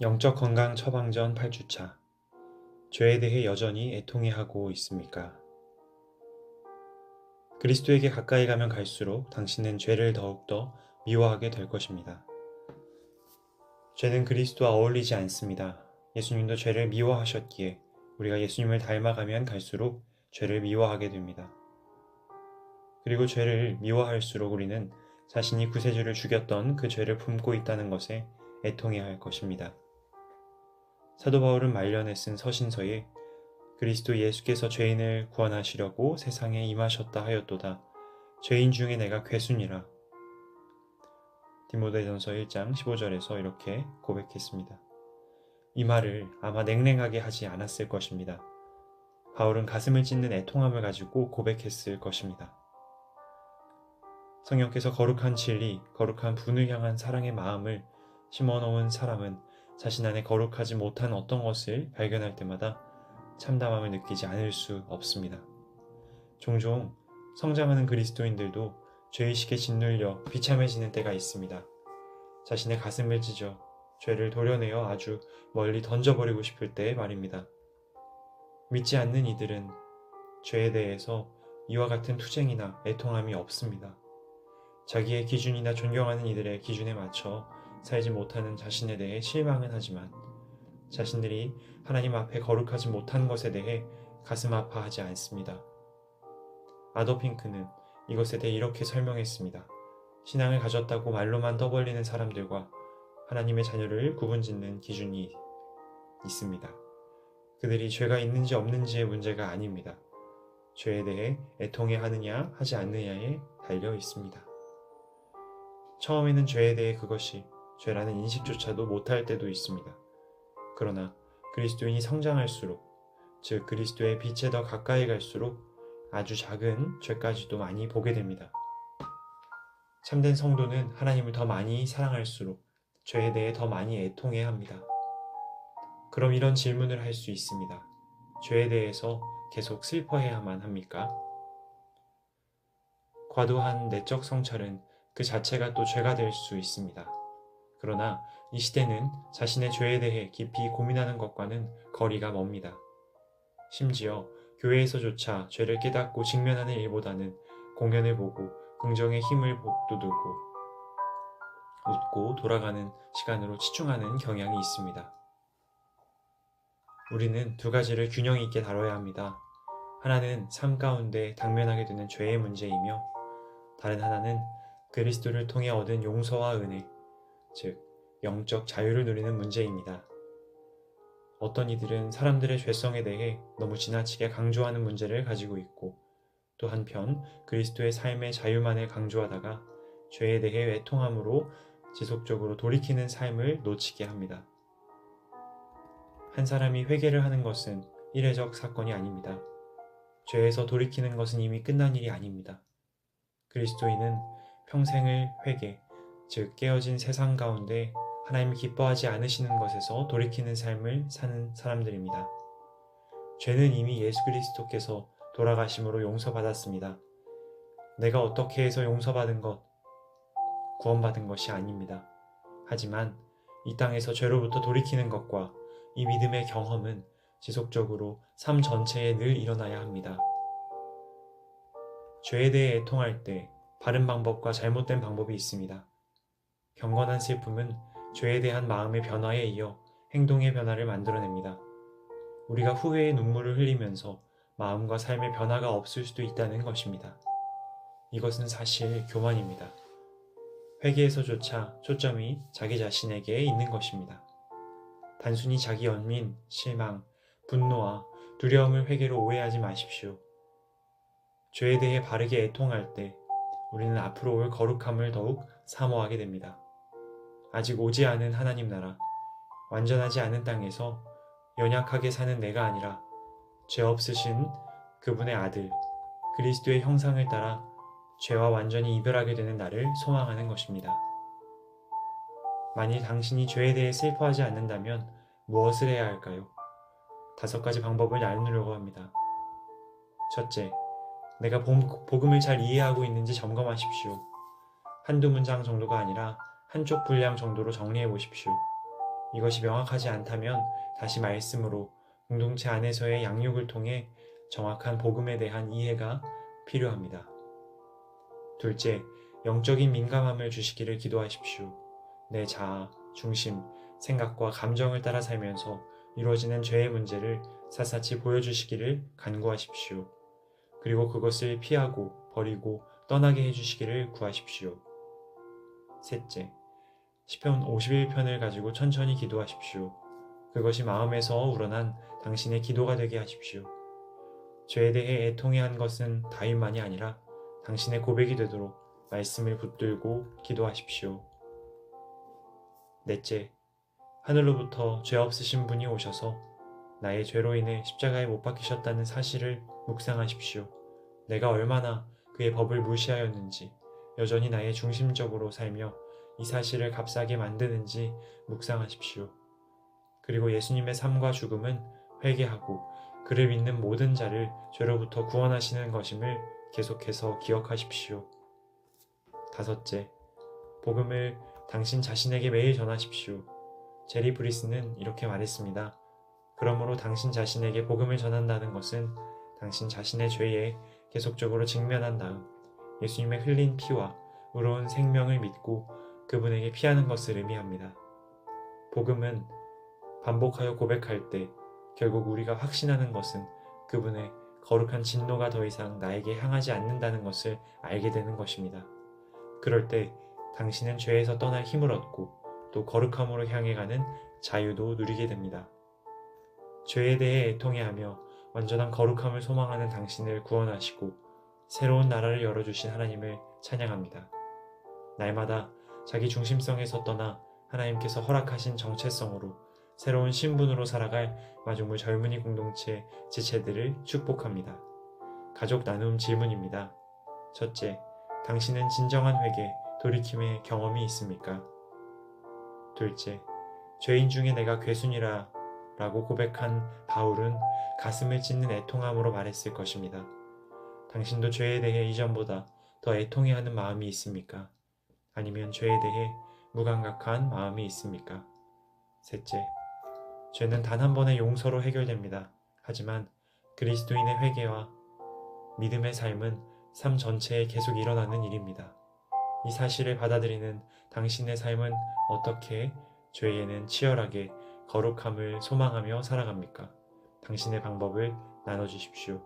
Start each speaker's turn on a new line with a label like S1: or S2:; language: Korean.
S1: 영적 건강 처방전 8주차. 죄에 대해 여전히 애통해하고 있습니까? 그리스도에게 가까이 가면 갈수록 당신은 죄를 더욱더 미워하게 될 것입니다. 죄는 그리스도와 어울리지 않습니다. 예수님도 죄를 미워하셨기에 우리가 예수님을 닮아가면 갈수록 죄를 미워하게 됩니다. 그리고 죄를 미워할수록 우리는 자신이 구세주를 죽였던 그 죄를 품고 있다는 것에 애통해야 할 것입니다. 사도 바울은 말년에 쓴 서신서에 그리스도 예수께서 죄인을 구원하시려고 세상에 임하셨다 하였도다. 죄인 중에 내가 괴순이라. 디모데전서 1장 15절에서 이렇게 고백했습니다. 이 말을 아마 냉랭하게 하지 않았을 것입니다. 바울은 가슴을 찢는 애통함을 가지고 고백했을 것입니다. 성령께서 거룩한 진리, 거룩한 분을 향한 사랑의 마음을 심어놓은 사람은 자신 안에 거룩하지 못한 어떤 것을 발견할 때마다 참담함을 느끼지 않을 수 없습니다. 종종 성장하는 그리스도인들도 죄의식에 짓눌려 비참해지는 때가 있습니다. 자신의 가슴을 찢어 죄를 도려내어 아주 멀리 던져버리고 싶을 때 말입니다. 믿지 않는 이들은 죄에 대해서 이와 같은 투쟁이나 애통함이 없습니다. 자기의 기준이나 존경하는 이들의 기준에 맞춰 살지 못하는 자신에 대해 실망은 하지만 자신들이 하나님 앞에 거룩하지 못한 것에 대해 가슴 아파하지 않습니다. 아더 핑크는 이것에 대해 이렇게 설명했습니다. 신앙을 가졌다고 말로만 떠벌리는 사람들과 하나님의 자녀를 구분짓는 기준이 있습니다. 그들이 죄가 있는지 없는지의 문제가 아닙니다. 죄에 대해 애통해 하느냐 하지 않느냐에 달려 있습니다. 처음에는 죄에 대해 그것이 죄라는 인식조차도 못할 때도 있습니다. 그러나 그리스도인이 성장할수록, 즉 그리스도의 빛에 더 가까이 갈수록 아주 작은 죄까지도 많이 보게 됩니다. 참된 성도는 하나님을 더 많이 사랑할수록 죄에 대해 더 많이 애통해야 합니다. 그럼 이런 질문을 할 수 있습니다. 죄에 대해서 계속 슬퍼해야만 합니까? 과도한 내적 성찰은 그 자체가 또 죄가 될 수 있습니다. 그러나 이 시대는 자신의 죄에 대해 깊이 고민하는 것과는 거리가 멉니다. 심지어 교회에서조차 죄를 깨닫고 직면하는 일보다는 공연을 보고 긍정의 힘을 북돋우고 웃고 돌아가는 시간으로 치중하는 경향이 있습니다. 우리는 두 가지를 균형 있게 다뤄야 합니다. 하나는 삶 가운데 당면하게 되는 죄의 문제이며 다른 하나는 그리스도를 통해 얻은 용서와 은혜, 즉 영적 자유를 누리는 문제입니다. 어떤 이들은 사람들의 죄성에 대해 너무 지나치게 강조하는 문제를 가지고 있고 또 한편 그리스도의 삶의 자유만을 강조하다가 죄에 대해 애통함으로 지속적으로 돌이키는 삶을 놓치게 합니다. 한 사람이 회개를 하는 것은 이례적 사건이 아닙니다. 죄에서 돌이키는 것은 이미 끝난 일이 아닙니다. 그리스도인은 평생을 회개, 즉 깨어진 세상 가운데 하나님이 기뻐하지 않으시는 것에서 돌이키는 삶을 사는 사람들입니다. 죄는 이미 예수 그리스도께서 돌아가심으로 용서받았습니다. 내가 어떻게 해서 용서받은 것, 구원받은 것이 아닙니다. 하지만 이 땅에서 죄로부터 돌이키는 것과 이 믿음의 경험은 지속적으로 삶 전체에 늘 일어나야 합니다. 죄에 대해 애통할 때 바른 방법과 잘못된 방법이 있습니다. 경건한 슬픔은 죄에 대한 마음의 변화에 이어 행동의 변화를 만들어냅니다. 우리가 후회의 눈물을 흘리면서 마음과 삶의 변화가 없을 수도 있다는 것입니다. 이것은 사실 교만입니다. 회개에서조차 초점이 자기 자신에게 있는 것입니다. 단순히 자기 연민, 실망, 분노와 두려움을 회개로 오해하지 마십시오. 죄에 대해 바르게 애통할 때 우리는 앞으로 올 거룩함을 더욱 사모하게 됩니다. 아직 오지 않은 하나님 나라, 완전하지 않은 땅에서 연약하게 사는 내가 아니라 죄 없으신 그분의 아들, 그리스도의 형상을 따라 죄와 완전히 이별하게 되는 날을 소망하는 것입니다. 만일 당신이 죄에 대해 슬퍼하지 않는다면 무엇을 해야 할까요? 5가지 방법을 나누려고 합니다. 첫째, 내가 복음을 잘 이해하고 있는지 점검하십시오. 한두 문장 정도가 아니라 한쪽 분량 정도로 정리해 보십시오. 이것이 명확하지 않다면 다시 말씀으로 공동체 안에서의 양육을 통해 정확한 복음에 대한 이해가 필요합니다. 둘째, 영적인 민감함을 주시기를 기도하십시오. 내 자아, 중심, 생각과 감정을 따라 살면서 이루어지는 죄의 문제를 샅샅이 보여주시기를 간구하십시오. 그리고 그것을 피하고 버리고 떠나게 해주시기를 구하십시오. 셋째, 시편 51편을 가지고 천천히 기도하십시오. 그것이 마음에서 우러난 당신의 기도가 되게 하십시오. 죄에 대해 애통해한 것은 다윗만이 아니라 당신의 고백이 되도록 말씀을 붙들고 기도하십시오. 넷째, 하늘로부터 죄 없으신 분이 오셔서 나의 죄로 인해 십자가에 못 박히셨다는 사실을 묵상하십시오. 내가 얼마나 그의 법을 무시하였는지, 여전히 나의 중심적으로 살며 이 사실을 값싸게 만드는지 묵상하십시오. 그리고 예수님의 삶과 죽음은 회개하고 그를 믿는 모든 자를 죄로부터 구원하시는 것임을 계속해서 기억하십시오. 다섯째, 복음을 당신 자신에게 매일 전하십시오. 제리 브리스는 이렇게 말했습니다. 그러므로 당신 자신에게 복음을 전한다는 것은 당신 자신의 죄에 계속적으로 직면한 다음 예수님의 흘린 피와 의로운 생명을 믿고 그분에게 피하는 것을 의미합니다. 복음은 반복하여 고백할 때 결국 우리가 확신하는 것은 그분의 거룩한 진노가 더 이상 나에게 향하지 않는다는 것을 알게 되는 것입니다. 그럴 때 당신은 죄에서 떠날 힘을 얻고 또 거룩함으로 향해 가는 자유도 누리게 됩니다. 죄에 대해 애통해하며 완전한 거룩함을 소망하는 당신을 구원하시고 새로운 나라를 열어주신 하나님을 찬양합니다. 날마다 자기 중심성에서 떠나 하나님께서 허락하신 정체성으로 새로운 신분으로 살아갈 마중물 젊은이 공동체 지체들을 축복합니다. 가족 나눔 질문입니다. 첫째, 당신은 진정한 회개, 돌이킴의 경험이 있습니까? 둘째, 죄인 중에 내가 괴순이라 라고 고백한 바울은 가슴을 찢는 애통함으로 말했을 것입니다. 당신도 죄에 대해 이전보다 더 애통해하는 마음이 있습니까? 아니면 죄에 대해 무감각한 마음이 있습니까? 셋째, 죄는 단 한 번의 용서로 해결됩니다. 하지만 그리스도인의 회개와 믿음의 삶은 삶 전체에 계속 일어나는 일입니다. 이 사실을 받아들이는 당신의 삶은 어떻게 죄에는 치열하게 거룩함을 소망하며 살아갑니까? 당신의 방법을 나눠주십시오.